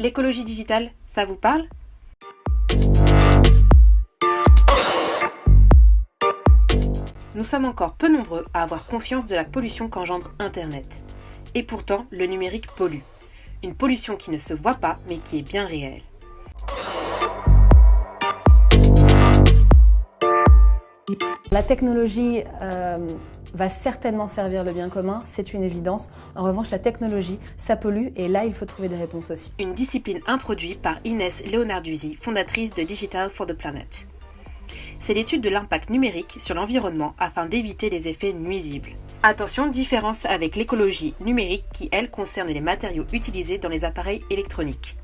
L'écologie digitale, ça vous parle ? Nous sommes encore peu nombreux à avoir conscience de la pollution qu'engendre Internet. Et pourtant, le numérique pollue. Une pollution qui ne se voit pas, mais qui est bien réelle. La technologie va certainement servir le bien commun, c'est une évidence. En revanche, la technologie, ça pollue et là, il faut trouver des réponses aussi. Une discipline introduite par Inès Leonarduzzi, fondatrice de Digital for the Planet. C'est l'étude de l'impact numérique sur l'environnement afin d'éviter les effets nuisibles. Attention, différence avec l'écologie numérique qui, elle, concerne les matériaux utilisés dans les appareils électroniques.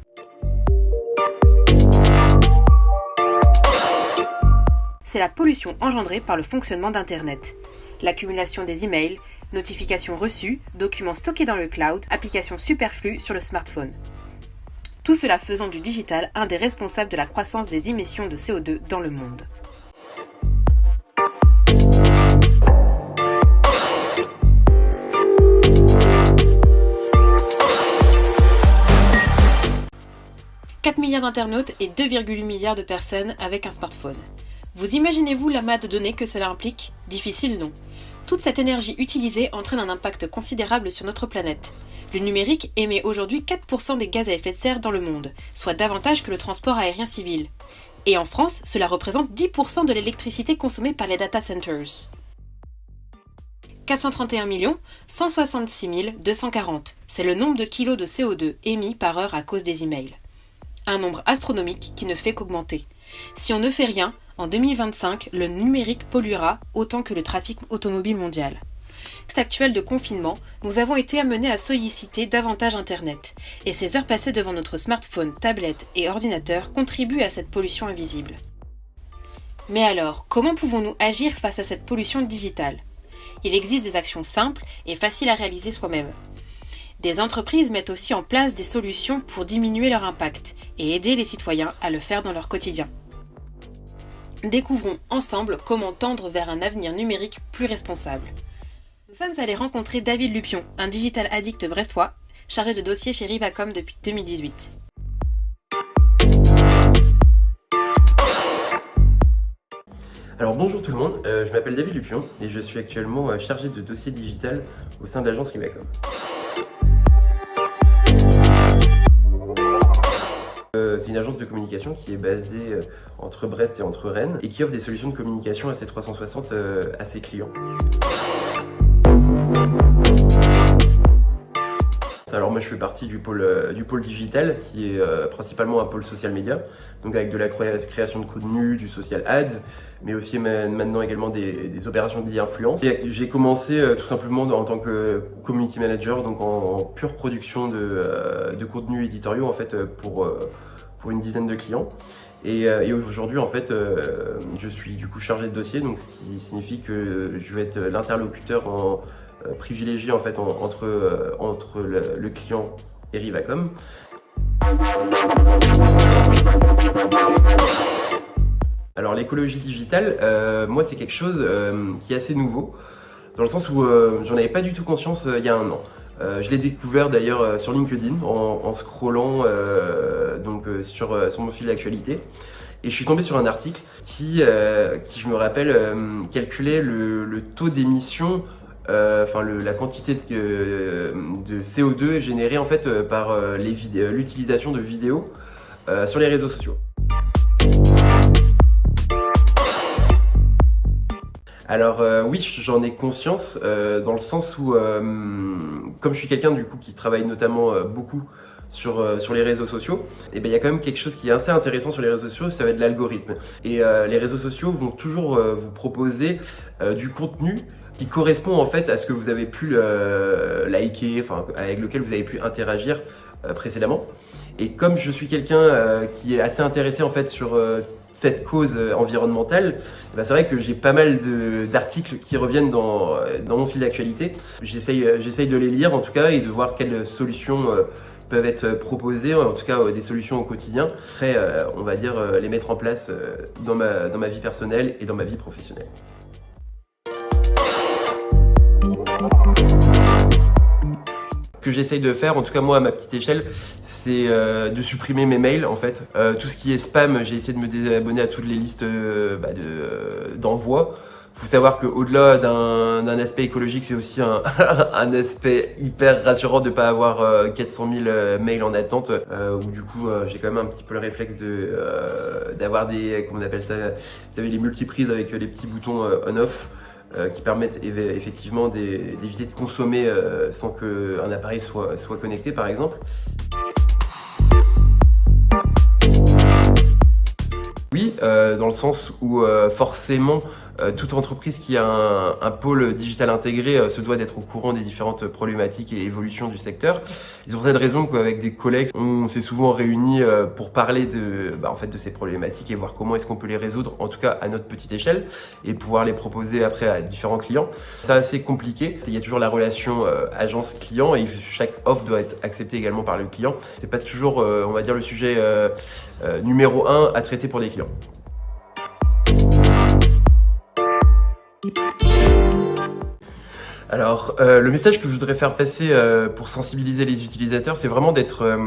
C'est la pollution engendrée par le fonctionnement d'Internet. L'accumulation des emails, notifications reçues, documents stockés dans le cloud, applications superflues sur le smartphone. Tout cela faisant du digital un des responsables de la croissance des émissions de CO2 dans le monde. « 4 milliards d'internautes et 2,8 milliards de personnes avec un smartphone. Vous imaginez-vous l'amas de données que cela implique ? Difficile, non. Toute cette énergie utilisée entraîne un impact considérable sur notre planète. Le numérique émet aujourd'hui 4% des gaz à effet de serre dans le monde, soit davantage que le transport aérien civil. Et en France, cela représente 10% de l'électricité consommée par les data centers. 431 166 240, c'est le nombre de kilos de CO2 émis par heure à cause des emails. Un nombre astronomique qui ne fait qu'augmenter. Si on ne fait rien, en 2025, le numérique polluera autant que le trafic automobile mondial. Contexte actuel de confinement, nous avons été amenés à solliciter davantage Internet, et ces heures passées devant notre smartphone, tablette et ordinateur contribuent à cette pollution invisible. Mais alors, comment pouvons-nous agir face à cette pollution digitale ? Il existe des actions simples et faciles à réaliser soi-même. Des entreprises mettent aussi en place des solutions pour diminuer leur impact et aider les citoyens à le faire dans leur quotidien. Découvrons ensemble comment tendre vers un avenir numérique plus responsable. Nous sommes allés rencontrer David Lupion, un digital addict brestois, chargé de dossiers chez Rivacom depuis 2018. Alors bonjour tout le monde, je m'appelle David Lupion et je suis actuellement chargé de dossiers digital au sein de l'agence Rivacom. C'est une agence de communication qui est basée entre Brest et entre Rennes et qui offre des solutions de communication assez 360 à ses clients. Alors moi je fais partie du pôle digital qui est principalement un pôle social media, donc avec de la création de contenu, du social ads, mais aussi maintenant également des opérations d'influence. J'ai commencé tout simplement en tant que community manager, donc en pure production de contenus éditoriaux en fait pour une dizaine de clients. Et aujourd'hui en fait je suis du coup chargé de dossier, donc ce qui signifie que je vais être l'interlocuteur privilégié en fait entre le client et Rivacom. Alors l'écologie digitale, moi c'est quelque chose qui est assez nouveau, dans le sens où j'en avais pas du tout conscience il y a un an. Je l'ai découvert d'ailleurs sur LinkedIn en scrollant sur mon fil d'actualité. Et je suis tombé sur un article qui je me rappelle, calculait le taux d'émission, la quantité de CO2 générée en fait par l'utilisation de vidéos sur les réseaux sociaux. Alors oui, j'en ai conscience dans le sens où, comme je suis quelqu'un du coup qui travaille notamment beaucoup sur les réseaux sociaux, et ben il y a quand même quelque chose qui est assez intéressant sur les réseaux sociaux, ça va être l'algorithme. Et les réseaux sociaux vont toujours vous proposer du contenu qui correspond en fait à ce que vous avez pu liker, avec lequel vous avez pu interagir précédemment. Et comme je suis quelqu'un qui est assez intéressé en fait sur cette cause environnementale, ben c'est vrai que j'ai pas mal d'articles qui reviennent dans mon fil d'actualité. J'essaye de les lire en tout cas et de voir quelles solutions peuvent être proposées, en tout cas des solutions au quotidien. Après, on va dire les mettre en place dans ma vie personnelle et dans ma vie professionnelle. Ce que j'essaye de faire, en tout cas moi à ma petite échelle, c'est de supprimer mes mails en fait. Tout ce qui est spam, j'ai essayé de me désabonner à toutes les listes d'envoi. Faut savoir qu'au-delà d'un aspect écologique, c'est aussi un aspect hyper rassurant de ne pas avoir 400 000 mails en attente. Où du coup, j'ai quand même un petit peu le réflexe d'avoir des, comment on appelle ça, vous savez, les multiprises avec les petits boutons on-off qui permettent effectivement d'éviter de consommer sans qu'un appareil soit connecté, par exemple. Oui, dans le sens où forcément toute entreprise qui a un pôle digital intégré se doit d'être au courant des différentes problématiques et évolutions du secteur. C'est pour cette raison qu'avec des collègues, on s'est souvent réunis pour parler en fait, de ces problématiques et voir comment est-ce qu'on peut les résoudre, en tout cas à notre petite échelle, et pouvoir les proposer après à différents clients. C'est assez compliqué. Il y a toujours la relation agence-client et chaque offre doit être acceptée également par le client. C'est pas toujours, on va dire, le sujet numéro 1 à traiter pour des clients. Alors, le message que je voudrais faire passer pour sensibiliser les utilisateurs, c'est vraiment d'être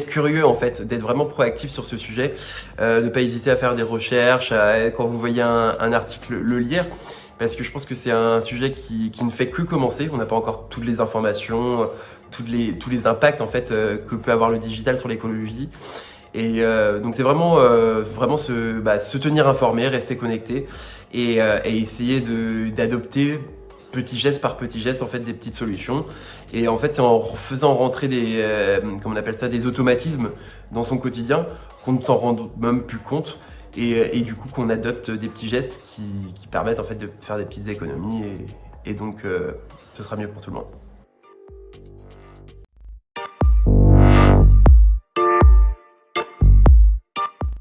curieux en fait, d'être vraiment proactif sur ce sujet, ne pas hésiter à faire des recherches, quand vous voyez un article, le lire, parce que je pense que c'est un sujet qui ne fait que commencer. On n'a pas encore toutes les informations, tous les impacts en fait que peut avoir le digital sur l'écologie. Et donc c'est vraiment se tenir informé, rester connecté et essayer d'adopter petit geste par petit geste en fait des petites solutions. Et en fait c'est en faisant rentrer comment on appelle ça, des automatismes dans son quotidien qu'on ne s'en rend même plus compte et du coup qu'on adopte des petits gestes qui permettent en fait de faire des petites économies et donc ce sera mieux pour tout le monde.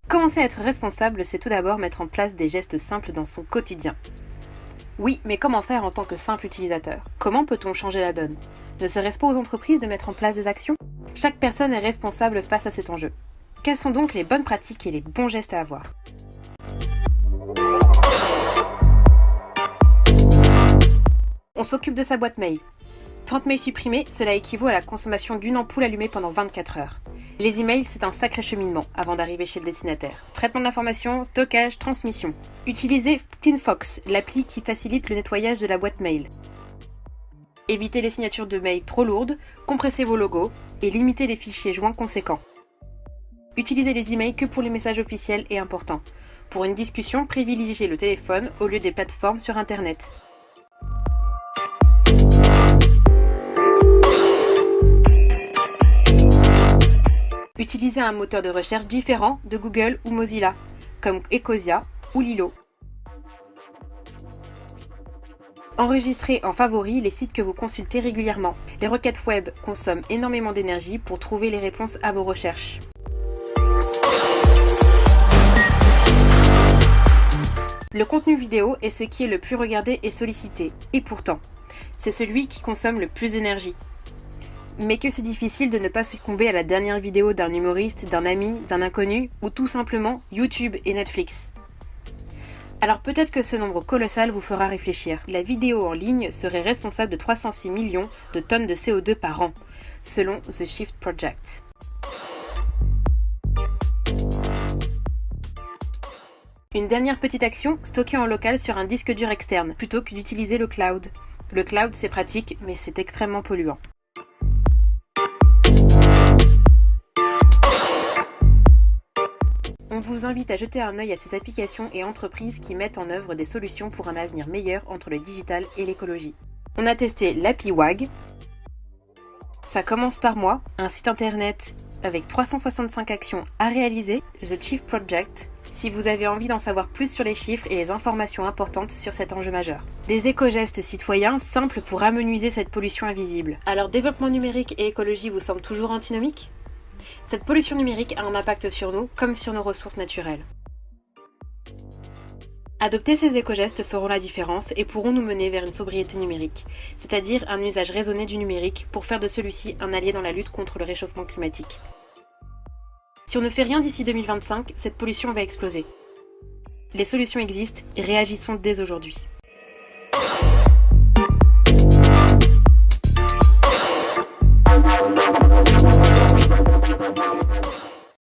Commencer à être responsable, c'est tout d'abord mettre en place des gestes simples dans son quotidien. Oui, mais comment faire en tant que simple utilisateur? Comment peut-on changer la donne? Ne serait-ce pas aux entreprises de mettre en place des actions? Chaque personne est responsable face à cet enjeu. Quelles sont donc les bonnes pratiques et les bons gestes à avoir? On s'occupe de sa boîte mail. 30 mails supprimés, cela équivaut à la consommation d'une ampoule allumée pendant 24 heures. Les emails, c'est un sacré cheminement avant d'arriver chez le destinataire. Traitement de l'information, stockage, transmission. Utilisez CleanFox, l'appli qui facilite le nettoyage de la boîte mail. Évitez les signatures de mail trop lourdes, compressez vos logos et limitez les fichiers joints conséquents. Utilisez les emails que pour les messages officiels et importants. Pour une discussion, privilégiez le téléphone au lieu des plateformes sur Internet. Utilisez un moteur de recherche différent de Google ou Mozilla, comme Ecosia ou Lilo. Enregistrez en favori les sites que vous consultez régulièrement. Les requêtes web consomment énormément d'énergie pour trouver les réponses à vos recherches. Le contenu vidéo est ce qui est le plus regardé et sollicité, et pourtant, c'est celui qui consomme le plus d'énergie. Mais que c'est difficile de ne pas succomber à la dernière vidéo d'un humoriste, d'un ami, d'un inconnu, ou tout simplement YouTube et Netflix. Alors peut-être que ce nombre colossal vous fera réfléchir. La vidéo en ligne serait responsable de 306 millions de tonnes de CO2 par an, selon The Shift Project. Une dernière petite action, stocker en local sur un disque dur externe, plutôt que d'utiliser le cloud. Le cloud c'est pratique, mais c'est extrêmement polluant. On vous invite à jeter un œil à ces applications et entreprises qui mettent en œuvre des solutions pour un avenir meilleur entre le digital et l'écologie. On a testé l'appli WAG. Ça commence par moi, un site internet avec 365 actions à réaliser, The Shift Project, si vous avez envie d'en savoir plus sur les chiffres et les informations importantes sur cet enjeu majeur. Des éco-gestes citoyens simples pour amenuiser cette pollution invisible. Alors développement numérique et écologie vous semblent toujours antinomiques ? Cette pollution numérique a un impact sur nous comme sur nos ressources naturelles. Adopter ces éco-gestes feront la différence et pourront nous mener vers une sobriété numérique, c'est-à-dire un usage raisonné du numérique pour faire de celui-ci un allié dans la lutte contre le réchauffement climatique. Si on ne fait rien d'ici 2025, cette pollution va exploser. Les solutions existent et réagissons dès aujourd'hui.